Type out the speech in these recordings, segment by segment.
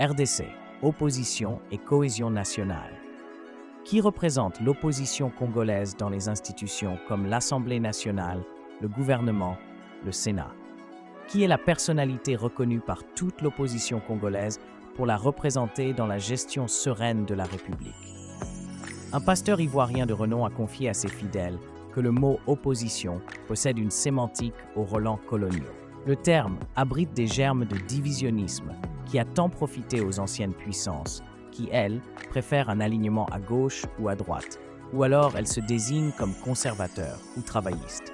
RDC, opposition et cohésion nationale. Qui représente l'opposition congolaise dans les institutions comme l'Assemblée nationale, le gouvernement, le Sénat? Qui est la personnalité reconnue par toute l'opposition congolaise pour la représenter dans la gestion sereine de la République? Un pasteur ivoirien de renom a confié à ses fidèles que le mot « opposition » possède une sémantique aux relents coloniaux. Le terme abrite des germes de divisionnisme qui a tant profité aux anciennes puissances, qui, elles, préfèrent un alignement à gauche ou à droite, ou alors elles se désignent comme conservateurs ou travaillistes.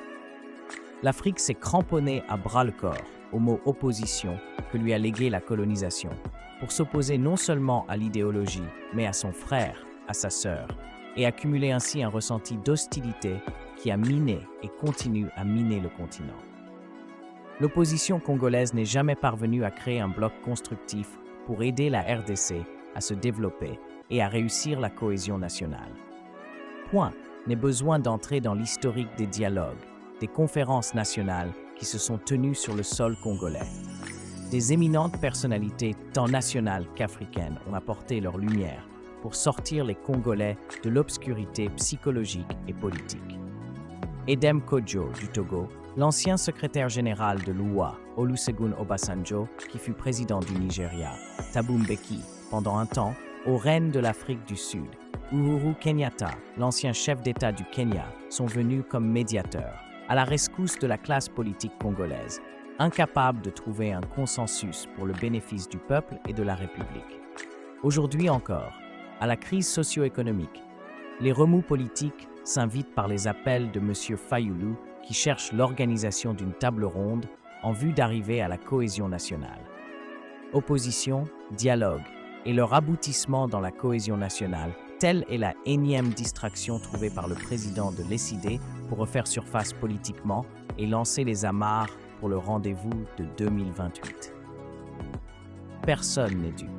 L'Afrique s'est cramponnée à bras-le-corps au mot « opposition » que lui a légué la colonisation, pour s'opposer non seulement à l'idéologie, mais à son frère, à sa sœur, et accumuler ainsi un ressenti d'hostilité qui a miné et continue à miner le continent. L'opposition congolaise n'est jamais parvenue à créer un bloc constructif pour aider la RDC à se développer et à réussir la cohésion nationale. Point n'est besoin d'entrer dans l'historique des dialogues, des conférences nationales qui se sont tenues sur le sol congolais. Des éminentes personnalités tant nationales qu'africaines ont apporté leur lumière pour sortir les Congolais de l'obscurité psychologique et politique. Edem Kodjo du Togo, l'ancien secrétaire général de l'OUA, Olusegun Obasanjo, qui fut président du Nigeria, Thabo Mbeki, pendant un temps, aux reines de l'Afrique du Sud, Uhuru Kenyatta, l'ancien chef d'État du Kenya, sont venus comme médiateurs, à la rescousse de la classe politique congolaise, incapable de trouver un consensus pour le bénéfice du peuple et de la République. Aujourd'hui encore, à la crise socio-économique, les remous politiques s'invitent par les appels de M. Fayulu qui cherche l'organisation d'une table ronde en vue d'arriver à la cohésion nationale. Opposition, dialogue et leur aboutissement dans la cohésion nationale, telle est la énième distraction trouvée par le président de l'ECID pour refaire surface politiquement et lancer les amarres pour le rendez-vous de 2028. Personne n'est dupe.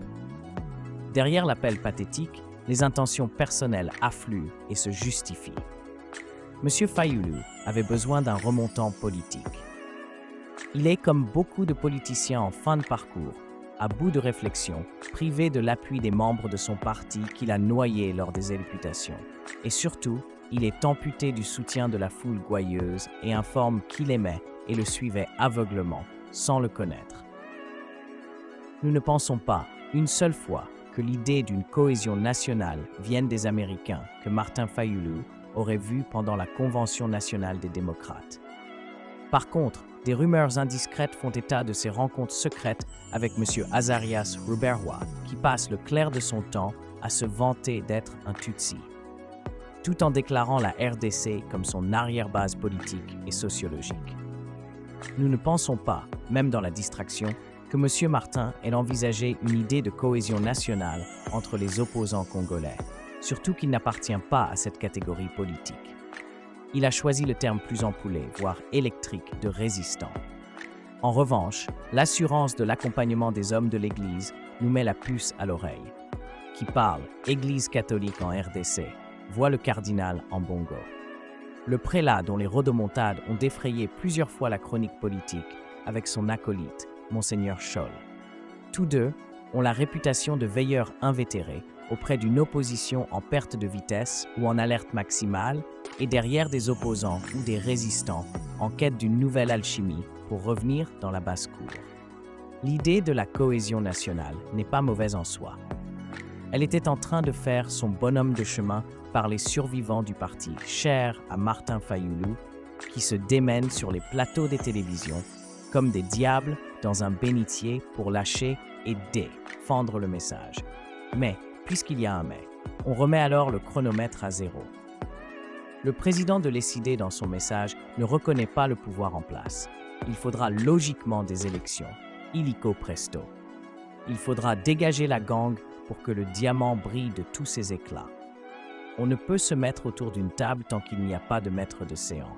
Derrière l'appel pathétique, les intentions personnelles affluent et se justifient. M. Fayulu avait besoin d'un remontant politique. Il est, comme beaucoup de politiciens en fin de parcours, à bout de réflexion, privé de l'appui des membres de son parti qu'il a noyé lors des éluptations. Et surtout, il est amputé du soutien de la foule gouailleuse et informe qu'il aimait et le suivait aveuglement, sans le connaître. Nous ne pensons pas, une seule fois, que l'idée d'une cohésion nationale vienne des Américains que Martin Fayulu aurait vu pendant la Convention nationale des démocrates. Par contre, des rumeurs indiscrètes font état de ses rencontres secrètes avec M. Azarias Ruberwa, qui passe le clair de son temps à se vanter d'être un Tutsi, tout en déclarant la RDC comme son arrière-base politique et sociologique. Nous ne pensons pas, même dans la distraction, que M. Martin ait envisagé une idée de cohésion nationale entre les opposants congolais, surtout qu'il n'appartient pas à cette catégorie politique. Il a choisi le terme plus ampoulé, voire électrique, de résistant. En revanche, l'assurance de l'accompagnement des hommes de l'Église nous met la puce à l'oreille. Qui parle Église catholique en RDC, voit le cardinal en bongo. Le prélat dont les rodomontades ont défrayé plusieurs fois la chronique politique avec son acolyte, Monseigneur Scholl. Tous deux ont la réputation de veilleurs invétérés auprès d'une opposition en perte de vitesse ou en alerte maximale et derrière des opposants ou des résistants en quête d'une nouvelle alchimie pour revenir dans la basse-cour. L'idée de la cohésion nationale n'est pas mauvaise en soi. Elle était en train de faire son bonhomme de chemin par les survivants du parti cher à Martin Fayulu qui se démènent sur les plateaux des télévisions comme des diables dans un bénitier pour lâcher et défendre le message. Mais, puisqu'il y a un mais, on remet alors le chronomètre à zéro. Le président de l'ECID dans son message ne reconnaît pas le pouvoir en place. Il faudra logiquement des élections, illico presto. Il faudra dégager la gangue pour que le diamant brille de tous ses éclats. On ne peut se mettre autour d'une table tant qu'il n'y a pas de maître de séant.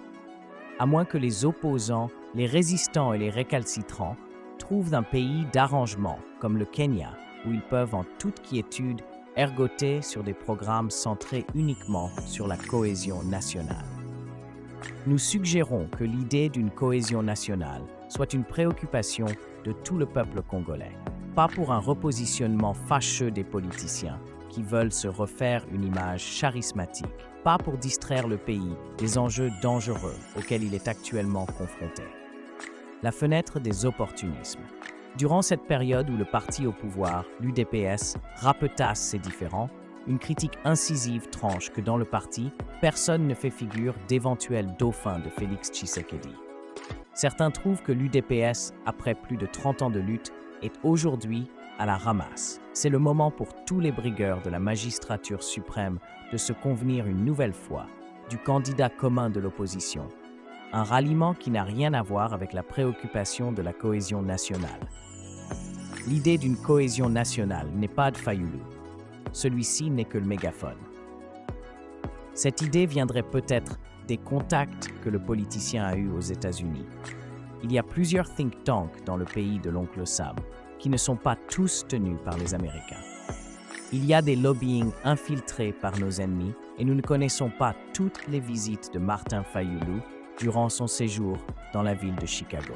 À moins que les opposants, les résistants et les récalcitrants trouvent un pays d'arrangement, comme le Kenya, où ils peuvent en toute quiétude ergoter sur des programmes centrés uniquement sur la cohésion nationale. Nous suggérons que l'idée d'une cohésion nationale soit une préoccupation de tout le peuple congolais, pas pour un repositionnement fâcheux des politiciens qui veulent se refaire une image charismatique, pas pour distraire le pays des enjeux dangereux auxquels il est actuellement confronté. La fenêtre des opportunismes. Durant cette période où le parti au pouvoir, l'UDPS, rapetasse ses différends, une critique incisive tranche que dans le parti, personne ne fait figure d'éventuel dauphin de Félix Tshisekedi. Certains trouvent que l'UDPS, après plus de 30 ans de lutte, est aujourd'hui à la ramasse. C'est le moment pour tous les brigueurs de la magistrature suprême de se convenir une nouvelle fois du candidat commun de l'opposition. Un ralliement qui n'a rien à voir avec la préoccupation de la cohésion nationale. L'idée d'une cohésion nationale n'est pas de Fayulu. Celui-ci n'est que le mégaphone. Cette idée viendrait peut-être des contacts que le politicien a eus aux États-Unis. Il y a plusieurs think tanks dans le pays de l'oncle Sam, qui ne sont pas tous tenus par les Américains. Il y a des lobbying infiltrés par nos ennemis et nous ne connaissons pas toutes les visites de Martin Fayulu durant son séjour dans la ville de Chicago.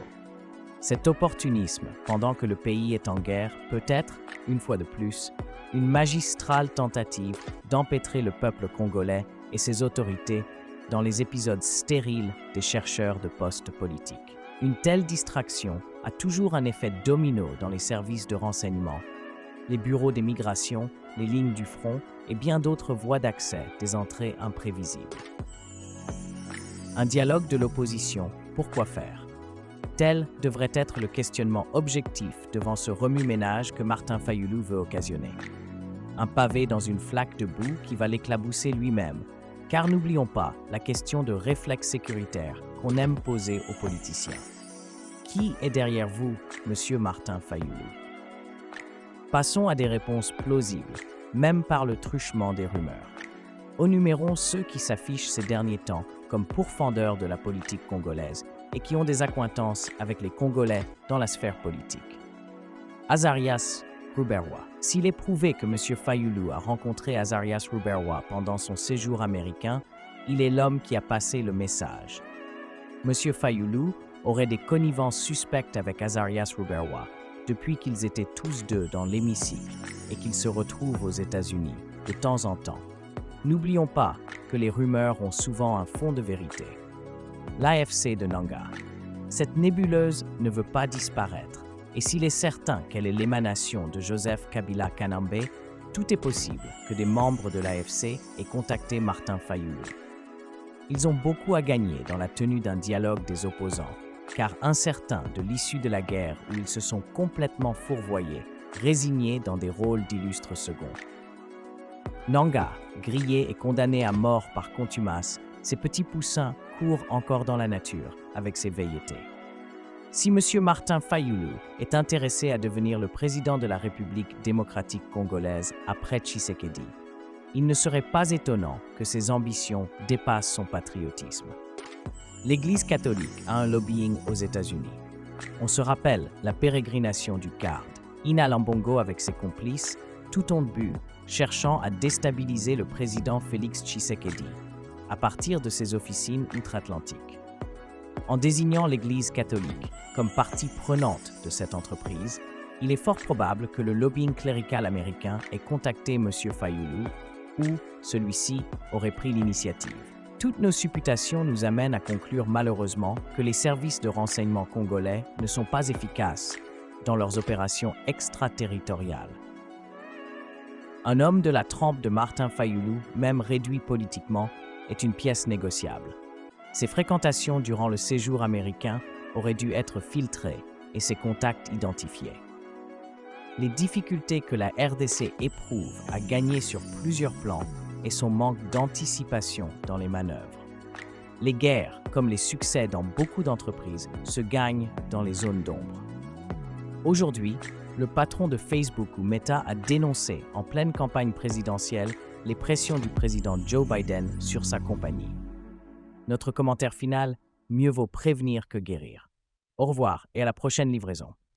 Cet opportunisme, pendant que le pays est en guerre, peut être, une fois de plus, une magistrale tentative d'empêtrer le peuple congolais et ses autorités dans les épisodes stériles des chercheurs de postes politiques. Une telle distraction a toujours un effet domino dans les services de renseignement, les bureaux des migrations, les lignes du front et bien d'autres voies d'accès des entrées imprévisibles. Un dialogue de l'opposition, pourquoi faire? Tel devrait être le questionnement objectif devant ce remue-ménage que Martin Fayulu veut occasionner. Un pavé dans une flaque de boue qui va l'éclabousser lui-même, car n'oublions pas la question de réflexe sécuritaire qu'on aime poser aux politiciens. Qui est derrière vous, monsieur Martin Fayulu? Passons à des réponses plausibles, même par le truchement des rumeurs. Énumérons ceux qui s'affichent ces derniers temps comme pourfendeurs de la politique congolaise et qui ont des accointances avec les Congolais dans la sphère politique. Azarias Ruberwa. S'il est prouvé que M. Fayulu a rencontré Azarias Ruberwa pendant son séjour américain, il est l'homme qui a passé le message. M. Fayulu aurait des connivences suspectes avec Azarias Ruberwa depuis qu'ils étaient tous deux dans l'hémicycle et qu'ils se retrouvent aux États-Unis de temps en temps. N'oublions pas que les rumeurs ont souvent un fond de vérité. L'AFC de Nanga. Cette nébuleuse ne veut pas disparaître, et s'il est certain qu'elle est l'émanation de Joseph Kabila Kanambe, tout est possible que des membres de l'AFC aient contacté Martin Fayulu. Ils ont beaucoup à gagner dans la tenue d'un dialogue des opposants, car incertains de l'issue de la guerre où ils se sont complètement fourvoyés, résignés dans des rôles d'illustres seconds. Nanga, grillé et condamné à mort par contumace, ces petits poussins courent encore dans la nature avec ses velléités. Si M. Martin Fayulu est intéressé à devenir le président de la République démocratique congolaise après Tshisekedi, il ne serait pas étonnant que ses ambitions dépassent son patriotisme. L'Église catholique a un lobbying aux États-Unis. On se rappelle la pérégrination du CARD, Ina Lambongo avec ses complices, tout ont but, cherchant à déstabiliser le président Félix Tshisekedi, à partir de ses officines outre-Atlantique. En désignant l'Église catholique comme partie prenante de cette entreprise, il est fort probable que le lobbying clérical américain ait contacté M. Fayulu ou celui-ci aurait pris l'initiative. Toutes nos supputations nous amènent à conclure malheureusement que les services de renseignement congolais ne sont pas efficaces dans leurs opérations extraterritoriales. Un homme de la trempe de Martin Fayulu, même réduit politiquement, est une pièce négociable. Ses fréquentations durant le séjour américain auraient dû être filtrées et ses contacts identifiés. Les difficultés que la RDC éprouve à gagner sur plusieurs plans et son manque d'anticipation dans les manœuvres. Les guerres, comme les succès dans beaucoup d'entreprises, se gagnent dans les zones d'ombre. Aujourd'hui, le patron de Facebook ou Meta a dénoncé en pleine campagne présidentielle les pressions du président Joe Biden sur sa compagnie. Notre commentaire final, mieux vaut prévenir que guérir. Au revoir et à la prochaine livraison.